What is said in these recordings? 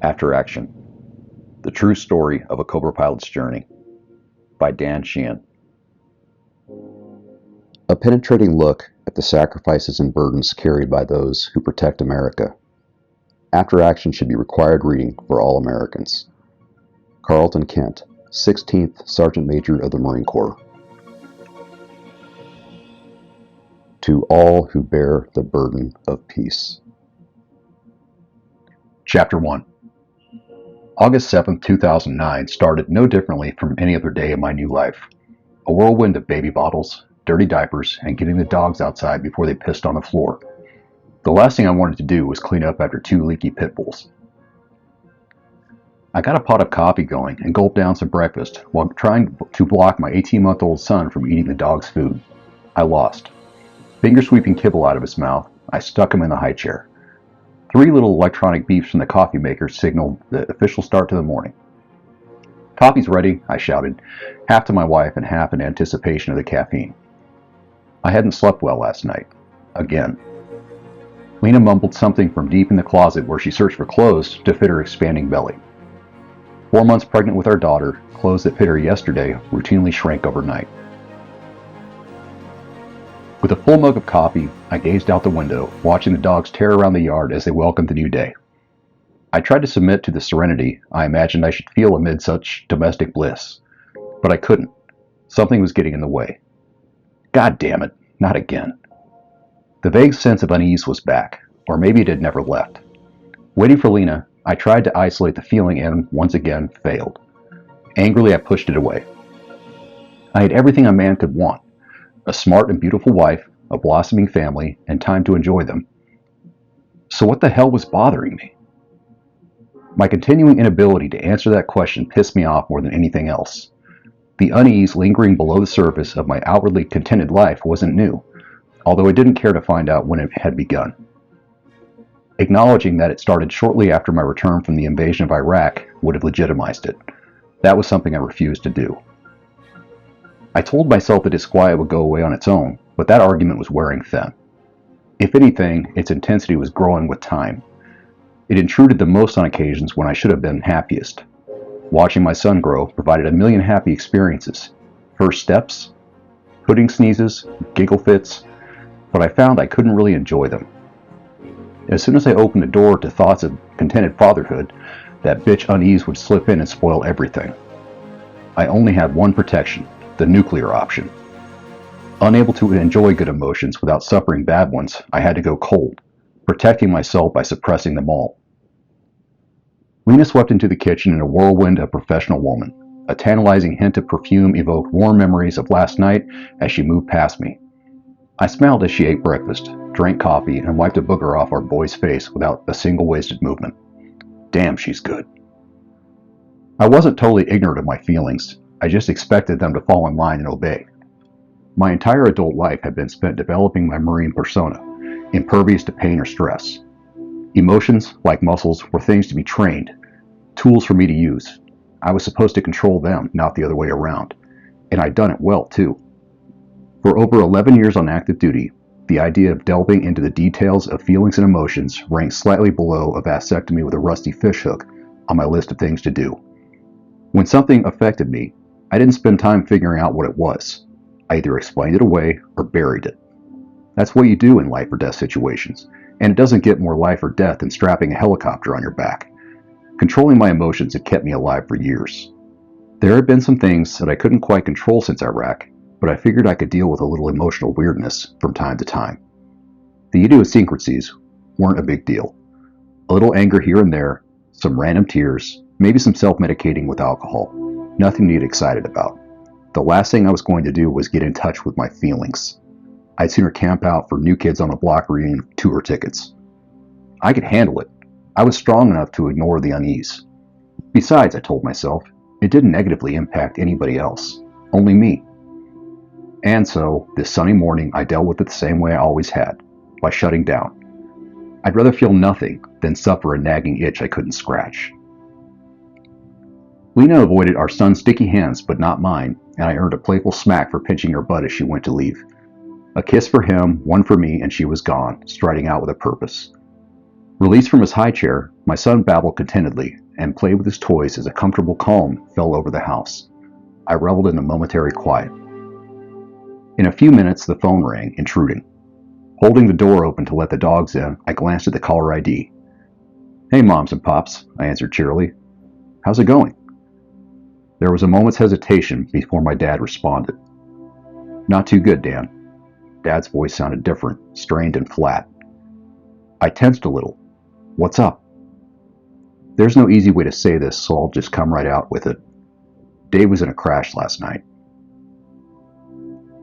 After Action: The True Story of a Cobra Pilot's Journey by Sheehan. A penetrating look at the sacrifices and burdens carried by those who protect America. After Action should be required reading for all Americans. Carlton Kent, 16th Sergeant Major of the Marine Corps. To all who bear the burden of peace. Chapter 1. August 7, 2009 started no differently from any other day in my new life. A whirlwind of baby bottles, dirty diapers, and getting the dogs outside before they pissed on the floor. The last thing I wanted to do was clean up after 2 leaky pit bulls. I got a pot of coffee going and gulped down some breakfast while trying to block my 18-month-old son from eating the dog's food. I lost. Finger sweeping kibble out of his mouth, I stuck him in the high chair. 3 little electronic beeps from the coffee maker signaled the official start to the morning. "Coffee's ready," I shouted, half to my wife and half in anticipation of the caffeine. I hadn't slept well last night. Again. Lena mumbled something from deep in the closet where she searched for clothes to fit her expanding belly. 4 months pregnant with our daughter, clothes that fit her yesterday routinely shrank overnight. With a full mug of coffee, I gazed out the window, watching the dogs tear around the yard as they welcomed the new day. I tried to submit to the serenity I imagined I should feel amid such domestic bliss, but I couldn't. Something was getting in the way. God damn it, not again. The vague sense of unease was back, or maybe it had never left. Waiting for Lena, I tried to isolate the feeling and, once again, failed. Angrily, I pushed it away. I had everything a man could want. A smart and beautiful wife, a blossoming family, and time to enjoy them. So what the hell was bothering me? My continuing inability to answer that question pissed me off more than anything else. The unease lingering below the surface of my outwardly contented life wasn't new, although I didn't care to find out when it had begun. Acknowledging that it started shortly after my return from the invasion of Iraq would have legitimized it. That was something I refused to do. I told myself that disquiet would go away on its own, but that argument was wearing thin. If anything, its intensity was growing with time. It intruded the most on occasions when I should have been happiest. Watching my son grow provided a million happy experiences. First steps, pudding sneezes, giggle fits, but I found I couldn't really enjoy them. As soon as I opened the door to thoughts of contented fatherhood, that bitch unease would slip in and spoil everything. I only had one protection. The nuclear option. Unable to enjoy good emotions without suffering bad ones, I had to go cold, protecting myself by suppressing them all. Lena swept into the kitchen in a whirlwind of professional woman. A tantalizing hint of perfume evoked warm memories of last night as she moved past me. I smiled as she ate breakfast, drank coffee, and wiped a booger off our boy's face without a single wasted movement. Damn, she's good. I wasn't totally ignorant of my feelings. I just expected them to fall in line and obey. My entire adult life had been spent developing my Marine persona, impervious to pain or stress. Emotions, like muscles, were things to be trained, tools for me to use. I was supposed to control them, not the other way around. And I'd done it well, too. For over 11 years on active duty, the idea of delving into the details of feelings and emotions ranked slightly below a vasectomy with a rusty fishhook on my list of things to do. When something affected me, I didn't spend time figuring out what it was. I either explained it away or buried it. That's what you do in life or death situations, and it doesn't get more life or death than strapping a helicopter on your back. Controlling my emotions had kept me alive for years. There had been some things that I couldn't quite control since Iraq, but I figured I could deal with a little emotional weirdness from time to time. The idiosyncrasies weren't a big deal. A little anger here and there, some random tears, maybe some self-medicating with alcohol. Nothing to get excited about. The last thing I was going to do was get in touch with my feelings. I'd sooner camp out for New Kids on the Block reunion tour tickets. I could handle it. I was strong enough to ignore the unease. Besides, I told myself, it didn't negatively impact anybody else. Only me. And so, this sunny morning, I dealt with it the same way I always had, by shutting down. I'd rather feel nothing than suffer a nagging itch I couldn't scratch. Lena avoided our son's sticky hands, but not mine, and I earned a playful smack for pinching her butt as she went to leave. A kiss for him, one for me, and she was gone, striding out with a purpose. Released from his high chair, my son babbled contentedly and played with his toys as a comfortable calm fell over the house. I reveled in the momentary quiet. In a few minutes, the phone rang, intruding. Holding the door open to let the dogs in, I glanced at the caller ID. "Hey, Moms and Pops," I answered cheerily. "How's it going?" There was a moment's hesitation before my dad responded. "Not too good, Dan." Dad's voice sounded different, strained and flat. I tensed a little. "What's up?" There's no easy way to say this, so I'll just come right out with it. Dave was in a crash last night.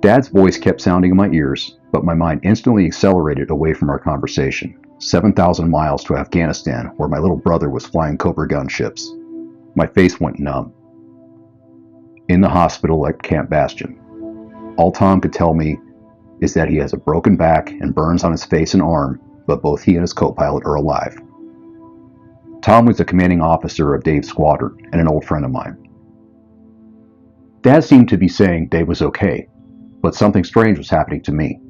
Dad's voice kept sounding in my ears, but my mind instantly accelerated away from our conversation. 7,000 miles to Afghanistan, where my little brother was flying Cobra gunships. My face went numb. In the hospital at Camp Bastion. All Tom could tell me is that he has a broken back and burns on his face and arm, but both he and his co-pilot are alive. Tom was the commanding officer of Dave's squadron and an old friend of mine. Dad seemed to be saying Dave was okay, but something strange was happening to me.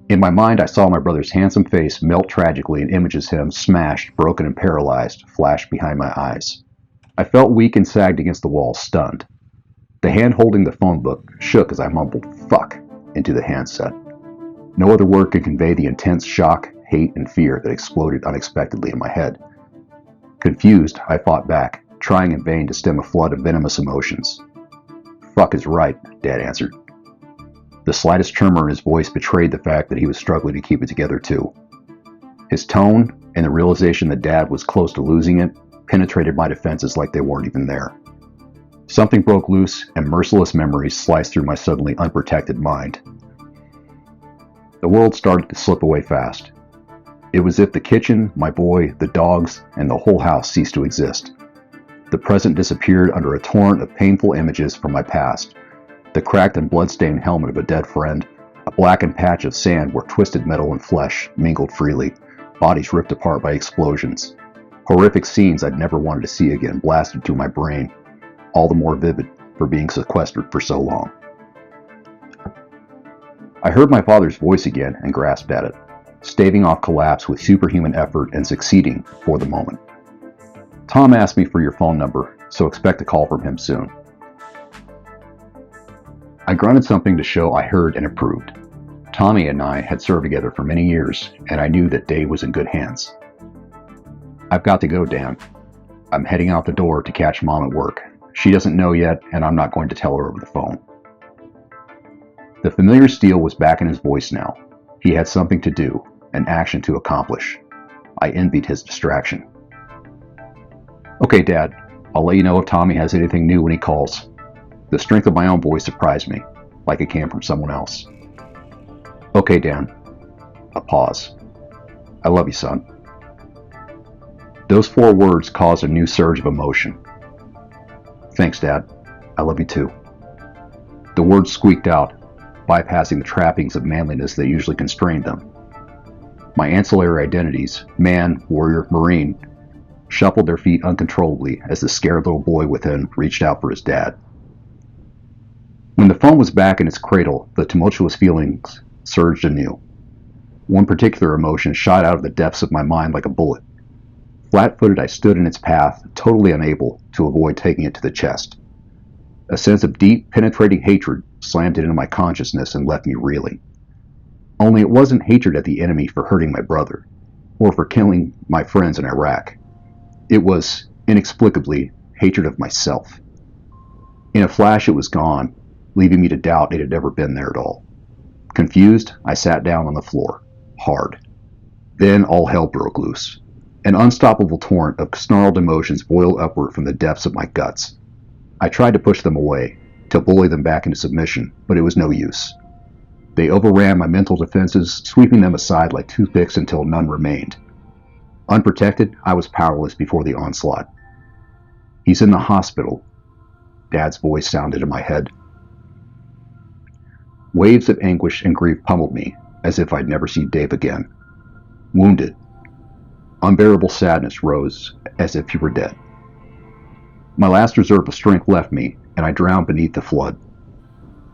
In my mind, I saw my brother's handsome face melt tragically, and images of him smashed, broken, and paralyzed flashed behind my eyes. I felt weak and sagged against the wall, stunned. The hand holding the phone book shook as I mumbled "fuck" into the handset. No other word could convey the intense shock, hate, and fear that exploded unexpectedly in my head. Confused, I fought back, trying in vain to stem a flood of venomous emotions. "Fuck is right," Dad answered. The slightest tremor in his voice betrayed the fact that he was struggling to keep it together too. His tone, and the realization that Dad was close to losing it, penetrated my defenses like they weren't even there. Something broke loose, and merciless memories sliced through my suddenly unprotected mind. The world started to slip away fast. It was as if the kitchen, my boy, the dogs, and the whole house ceased to exist. The present disappeared under a torrent of painful images from my past. The cracked and blood-stained helmet of a dead friend, a blackened patch of sand where twisted metal and flesh mingled freely, bodies ripped apart by explosions. Horrific scenes I'd never wanted to see again blasted through my brain, all the more vivid for being sequestered for so long. I heard my father's voice again and grasped at it, staving off collapse with superhuman effort and succeeding for the moment. "Tom asked me for your phone number, so expect a call from him soon." I grunted something to show I heard and approved. Tommy and I had served together for many years, and I knew that Dave was in good hands. "I've got to go, Dan. I'm heading out the door to catch Mom at work. She doesn't know yet, and I'm not going to tell her over the phone." The familiar steel was back in his voice now. He had something to do, an action to accomplish. I envied his distraction. "Okay, Dad. I'll let you know if Tommy has anything new when he calls." The strength of my own voice surprised me, like it came from someone else. "Okay, Dan." A pause. "I love you, son." Those 4 words caused a new surge of emotion. "Thanks, Dad. I love you too." The words squeaked out, bypassing the trappings of manliness that usually constrained them. My ancillary identities, man, warrior, marine, shuffled their feet uncontrollably as the scared little boy within reached out for his dad. When the phone was back in its cradle, the tumultuous feelings surged anew. One particular emotion shot out of the depths of my mind like a bullet. Flat-footed, I stood in its path, totally unable to avoid taking it to the chest. A sense of deep, penetrating hatred slammed it into my consciousness and left me reeling. Only it wasn't hatred at the enemy for hurting my brother, or for killing my friends in Iraq. It was, inexplicably, hatred of myself. In a flash, it was gone, leaving me to doubt it had ever been there at all. Confused, I sat down on the floor, hard. Then all hell broke loose. An unstoppable torrent of snarled emotions boiled upward from the depths of my guts. I tried to push them away, to bully them back into submission, but it was no use. They overran my mental defenses, sweeping them aside like toothpicks until none remained. Unprotected, I was powerless before the onslaught. "He's in the hospital," Dad's voice sounded in my head. Waves of anguish and grief pummeled me, as if I'd never see Dave again. Wounded. Unbearable sadness rose, as if he were dead. My last reserve of strength left me, and I drowned beneath the flood.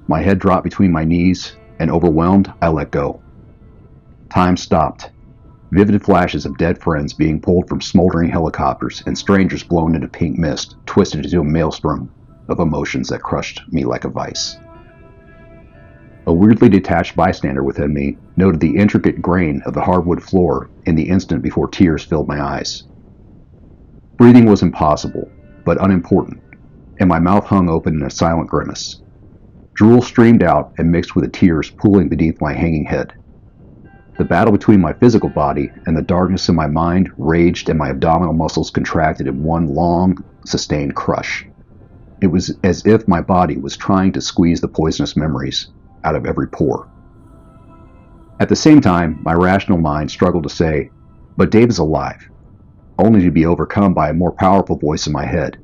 My head dropped between my knees, and overwhelmed, I let go. Time stopped. Vivid flashes of dead friends being pulled from smoldering helicopters and strangers blown into pink mist twisted into a maelstrom of emotions that crushed me like a vice. A weirdly detached bystander within me noted the intricate grain of the hardwood floor in the instant before tears filled my eyes. Breathing was impossible, but unimportant, and my mouth hung open in a silent grimace. Drool streamed out and mixed with the tears pooling beneath my hanging head. The battle between my physical body and the darkness in my mind raged, and my abdominal muscles contracted in one long, sustained crush. It was as if my body was trying to squeeze the poisonous memories out of every pore. At the same time, my rational mind struggled to say, "But Dave is alive," only to be overcome by a more powerful voice in my head.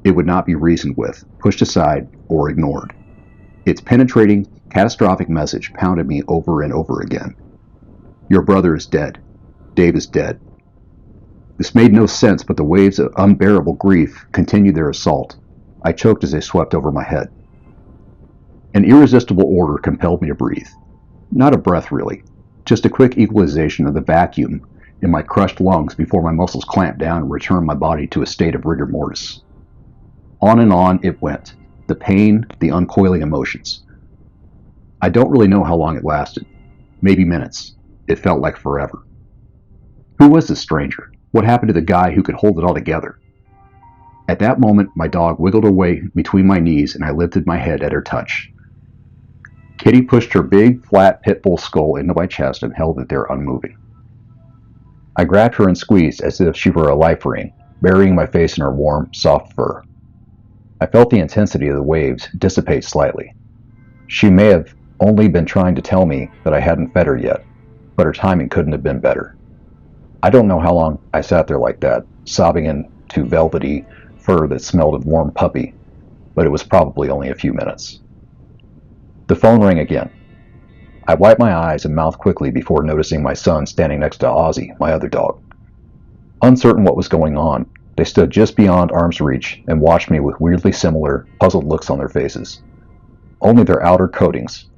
It would not be reasoned with, pushed aside, or ignored. Its penetrating, catastrophic message pounded me over and over again. "Your brother is dead. Dave is dead." This made no sense, but the waves of unbearable grief continued their assault. I choked as they swept over my head. An irresistible order compelled me to breathe. Not a breath, really, just a quick equalization of the vacuum in my crushed lungs before my muscles clamped down and returned my body to a state of rigor mortis. On and on it went, the pain, the uncoiling emotions. I don't really know how long it lasted. Maybe minutes. It felt like forever. Who was this stranger? What happened to the guy who could hold it all together? At that moment, my dog wiggled away between my knees and I lifted my head at her touch. Kitty pushed her big, flat pit bull skull into my chest and held it there unmoving. I grabbed her and squeezed as if she were a life ring, burying my face in her warm, soft fur. I felt the intensity of the waves dissipate slightly. She may have only been trying to tell me that I hadn't fed her yet, but her timing couldn't have been better. I don't know how long I sat there like that, sobbing into velvety fur that smelled of warm puppy, but it was probably only a few minutes. The phone rang again. I wiped my eyes and mouth quickly before noticing my son standing next to Ozzy, my other dog. Uncertain what was going on, they stood just beyond arm's reach and watched me with weirdly similar, puzzled looks on their faces. Only their outer coatings,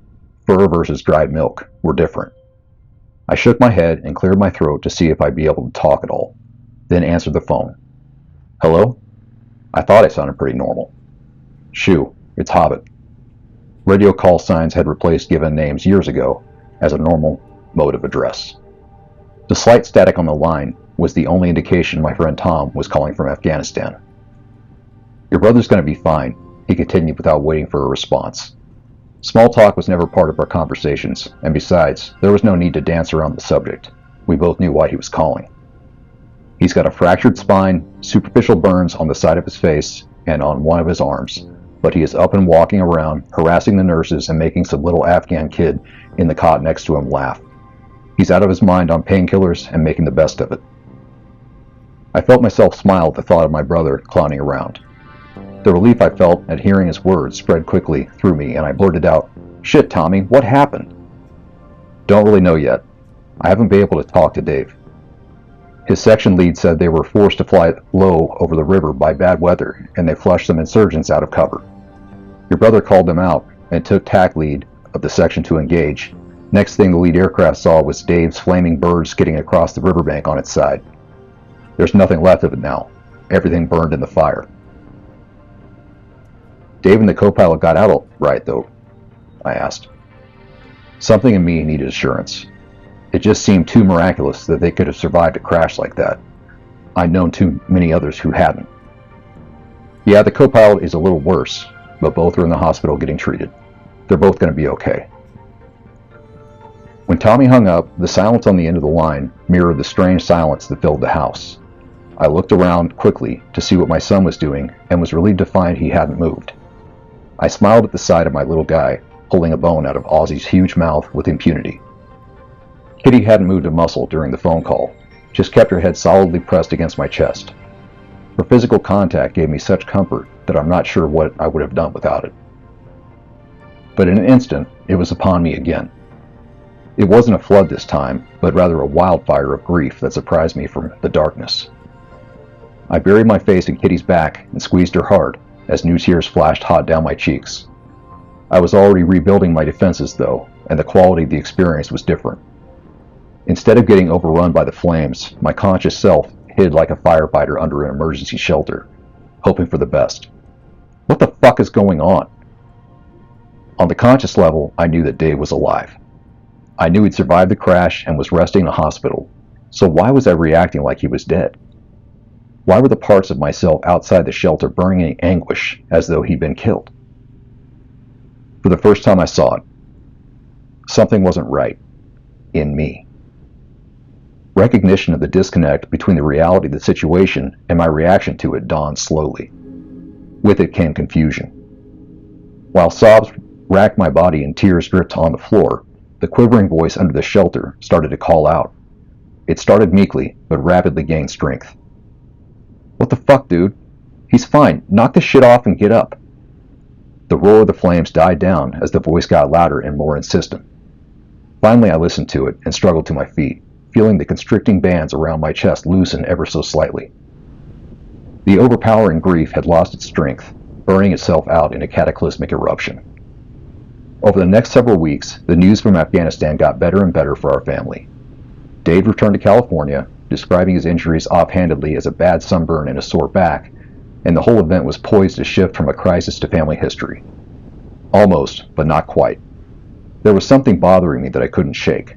fur versus dried milk, were different. I shook my head and cleared my throat to see if I'd be able to talk at all, then answered the phone. "Hello?" I thought I sounded pretty normal. "Shoo, it's Hobbit." Radio call signs had replaced given names years ago as a normal mode of address. The slight static on the line was the only indication my friend Tom was calling from Afghanistan. "Your brother's going to be fine," he continued without waiting for a response. Small talk was never part of our conversations, and besides, there was no need to dance around the subject. We both knew why he was calling. "He's got a fractured spine, superficial burns on the side of his face, and on one of his arms, but he is up and walking around, harassing the nurses and making some little Afghan kid in the cot next to him laugh. He's out of his mind on painkillers and making the best of it." I felt myself smile at the thought of my brother clowning around. The relief I felt at hearing his words spread quickly through me, and I blurted out, "Shit, Tommy, what happened?" "Don't really know yet. I haven't been able to talk to Dave. His section lead said they were forced to fly low over the river by bad weather, and they flushed some insurgents out of cover. Your brother called them out and took TAC lead of the section to engage. Next thing the lead aircraft saw was Dave's flaming bird skidding across the riverbank on its side. There's nothing left of it now. Everything burned in the fire." "Dave and the co-pilot got out all right, though?" I asked. Something in me needed assurance. It just seemed too miraculous that they could have survived a crash like that. I'd known too many others who hadn't. "Yeah, the co-pilot is a little worse, but both are in the hospital getting treated. They're both going to be okay." When Tommy hung up, the silence on the end of the line mirrored the strange silence that filled the house. I looked around quickly to see what my son was doing and was relieved to find he hadn't moved. I smiled at the sight of my little guy, pulling a bone out of Ozzy's huge mouth with impunity. Kitty hadn't moved a muscle during the phone call, just kept her head solidly pressed against my chest. Her physical contact gave me such comfort that I'm not sure what I would have done without it. But in an instant, it was upon me again. It wasn't a flood this time, but rather a wildfire of grief that surprised me from the darkness. I buried my face in Kitty's back and squeezed her hard as new tears flashed hot down my cheeks. I was already rebuilding my defenses, though, and the quality of the experience was different. Instead of getting overrun by the flames, my conscious self hid like a firefighter under an emergency shelter, hoping for the best. What the fuck is going on? On the conscious level, I knew that Dave was alive. I knew he'd survived the crash and was resting in a hospital, so why was I reacting like he was dead? Why were the parts of myself outside the shelter burning in anguish as though he'd been killed? For the first time I saw it, something wasn't right in me. Recognition of the disconnect between the reality of the situation and my reaction to it dawned slowly. With it came confusion. While sobs racked my body and tears dripped on the floor, the quivering voice under the shelter started to call out. It started meekly, but rapidly gained strength. What the fuck, dude? He's fine. Knock this shit off and get up. The roar of the flames died down as the voice got louder and more insistent. Finally, I listened to it and struggled to my feet, feeling the constricting bands around my chest loosen ever so slightly. The overpowering grief had lost its strength, burning itself out in a cataclysmic eruption. Over the next several weeks, the news from Afghanistan got better and better for our family. Dave returned to California, describing his injuries offhandedly as a bad sunburn and a sore back, and the whole event was poised to shift from a crisis to family history. Almost, but not quite. There was something bothering me that I couldn't shake.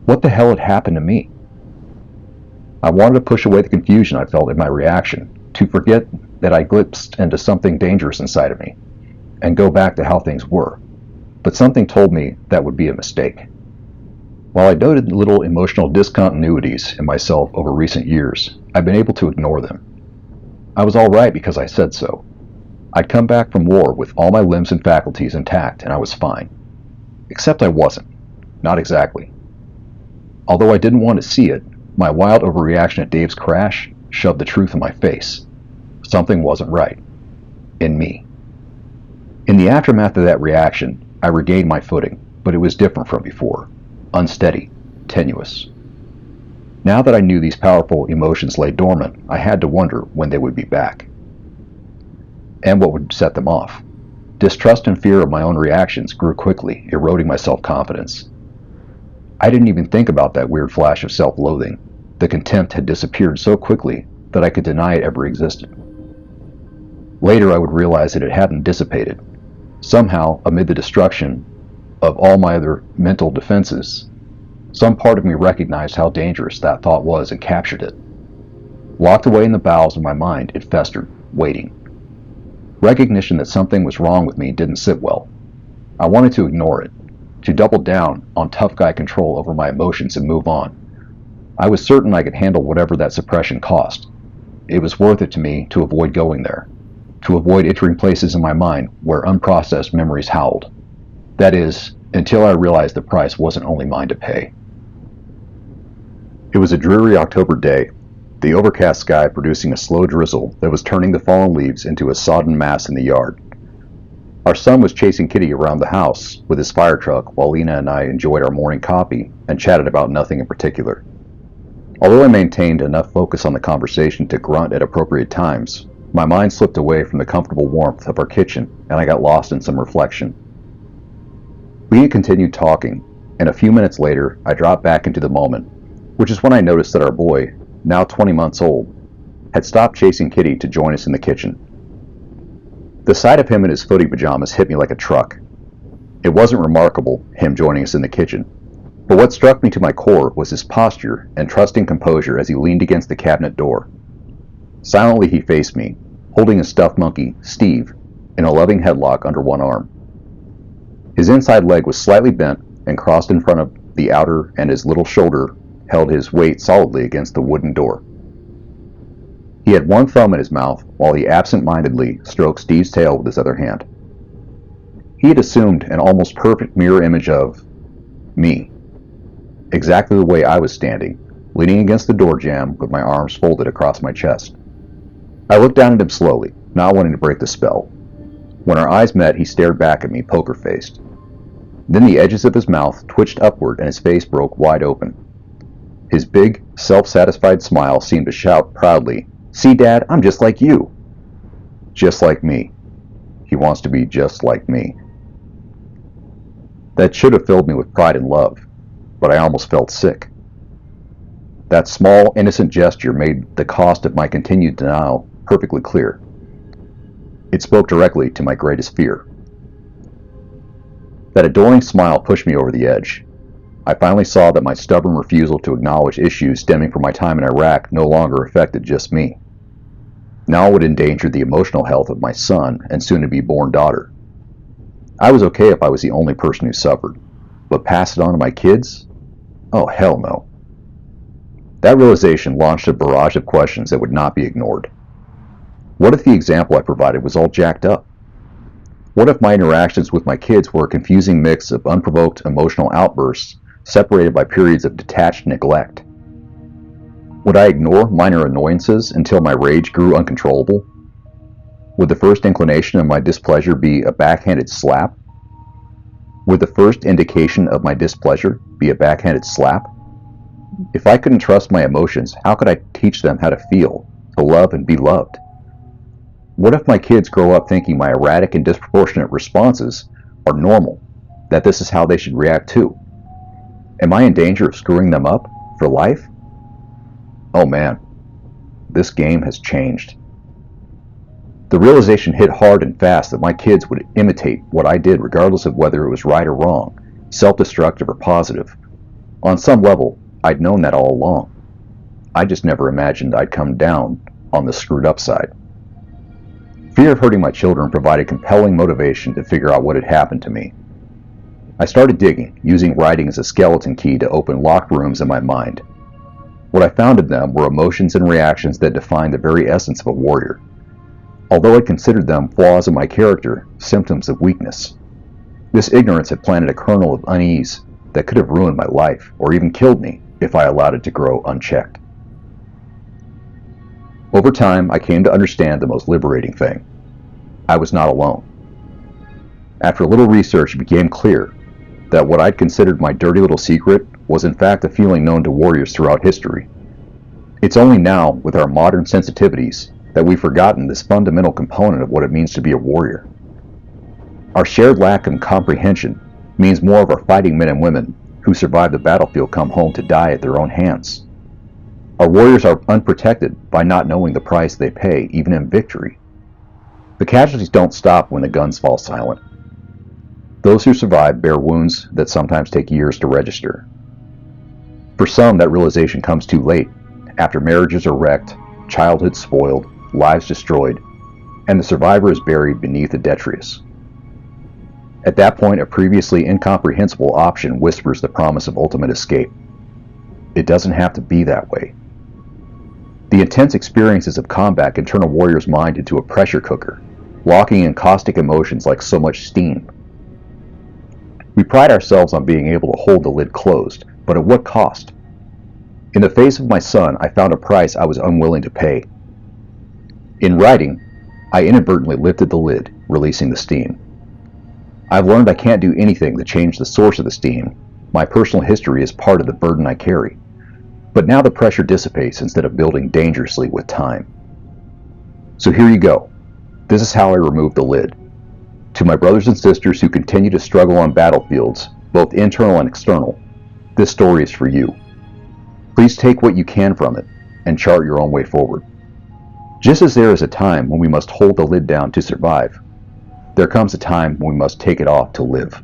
What the hell had happened to me? I wanted to push away the confusion I felt in my reaction, to forget that I glimpsed into something dangerous inside of me, and go back to how things were. But something told me that would be a mistake. While I noted little emotional discontinuities in myself over recent years, I've been able to ignore them. I was all right because I said so. I'd come back from war with all my limbs and faculties intact, and I was fine. Except I wasn't. Not exactly. Although I didn't want to see it, my wild overreaction at Dave's crash shoved the truth in my face. Something wasn't right. In me. In the aftermath of that reaction, I regained my footing, but it was different from before. Unsteady, tenuous. Now that I knew these powerful emotions lay dormant, I had to wonder when they would be back. And what would set them off. Distrust and fear of my own reactions grew quickly, eroding my self-confidence. I didn't even think about that weird flash of self-loathing. The contempt had disappeared so quickly that I could deny it ever existed. Later I would realize that it hadn't dissipated. Somehow, amid the destruction of all my other mental defenses, some part of me recognized how dangerous that thought was and captured it. Locked away in the bowels of my mind, it festered, waiting. Recognition that something was wrong with me didn't sit well. I wanted to ignore it, to double down on tough guy control over my emotions and move on. I was certain I could handle whatever that suppression cost. It was worth it to me to avoid going there, to avoid entering places in my mind where unprocessed memories howled. That is, until I realized the price wasn't only mine to pay. It was a dreary October day, the overcast sky producing a slow drizzle that was turning the fallen leaves into a sodden mass in the yard. Our son was chasing Kitty around the house with his fire truck while Lena and I enjoyed our morning coffee and chatted about nothing in particular. Although I maintained enough focus on the conversation to grunt at appropriate times, my mind slipped away from the comfortable warmth of our kitchen and I got lost in some reflection. Lena continued talking, and a few minutes later I dropped back into the moment, which is when I noticed that our boy, now 20 months old, had stopped chasing Kitty to join us in the kitchen. The sight of him in his footy pajamas hit me like a truck. It wasn't remarkable, him joining us in the kitchen, but what struck me to my core was his posture and trusting composure as he leaned against the cabinet door. Silently he faced me, holding his stuffed monkey, Steve, in a loving headlock under one arm. His inside leg was slightly bent and crossed in front of the outer, and his little shoulder held his weight solidly against the wooden door. He had one thumb in his mouth while he absent-mindedly stroked Steve's tail with his other hand. He had assumed an almost perfect mirror image of me, exactly the way I was standing, leaning against the door jamb with my arms folded across my chest. I looked down at him slowly, not wanting to break the spell. When our eyes met, he stared back at me, poker-faced. Then the edges of his mouth twitched upward and his face broke wide open. His big, self-satisfied smile seemed to shout proudly, "See, Dad, I'm just like you." Just like me. He wants to be just like me. That should have filled me with pride and love, but I almost felt sick. That small, innocent gesture made the cost of my continued denial perfectly clear. It spoke directly to my greatest fear. That adoring smile pushed me over the edge. I finally saw that my stubborn refusal to acknowledge issues stemming from my time in Iraq no longer affected just me. Now it would endanger the emotional health of my son and soon-to-be-born daughter. I was okay if I was the only person who suffered, but pass it on to my kids? Oh, hell no. That realization launched a barrage of questions that would not be ignored. What if the example I provided was all jacked up? What if my interactions with my kids were a confusing mix of unprovoked emotional outbursts separated by periods of detached neglect? Would I ignore minor annoyances until my rage grew uncontrollable? Would the first inclination of my displeasure be a backhanded slap? Would the first indication of my displeasure be a backhanded slap? If I couldn't trust my emotions, how could I teach them how to feel, to love and be loved? What if my kids grow up thinking my erratic and disproportionate responses are normal, that this is how they should react too? Am I in danger of screwing them up for life? Oh man, this game has changed. The realization hit hard and fast that my kids would imitate what I did regardless of whether it was right or wrong, self-destructive or positive. On some level, I'd known that all along. I just never imagined I'd come down on the screwed up side. Fear of hurting my children provided compelling motivation to figure out what had happened to me. I started digging, using writing as a skeleton key to open locked rooms in my mind. What I found in them were emotions and reactions that defined the very essence of a warrior. Although I considered them flaws in my character, symptoms of weakness. This ignorance had planted a kernel of unease that could have ruined my life, or even killed me, if I allowed it to grow unchecked. Over time, I came to understand the most liberating thing. I was not alone. After a little research, it became clear that what I'd considered my dirty little secret was in fact a feeling known to warriors throughout history. It's only now, with our modern sensitivities, that we've forgotten this fundamental component of what it means to be a warrior. Our shared lack of comprehension means more of our fighting men and women who survive the battlefield come home to die at their own hands. Our warriors are unprotected by not knowing the price they pay, even in victory. The casualties don't stop when the guns fall silent. Those who survive bear wounds that sometimes take years to register. For some, that realization comes too late, after marriages are wrecked, childhood spoiled, lives destroyed, and the survivor is buried beneath the detritus. At that point, a previously incomprehensible option whispers the promise of ultimate escape. It doesn't have to be that way. The intense experiences of combat can turn a warrior's mind into a pressure cooker, locking in caustic emotions like so much steam. We pride ourselves on being able to hold the lid closed, but at what cost? In the face of my son, I found a price I was unwilling to pay. In writing, I inadvertently lifted the lid, releasing the steam. I've learned I can't do anything to change the source of the steam. My personal history is part of the burden I carry. But now the pressure dissipates instead of building dangerously with time. So here you go. This is how I removed the lid. To my brothers and sisters who continue to struggle on battlefields, both internal and external, this story is for you. Please take what you can from it and chart your own way forward. Just as there is a time when we must hold the lid down to survive, there comes a time when we must take it off to live.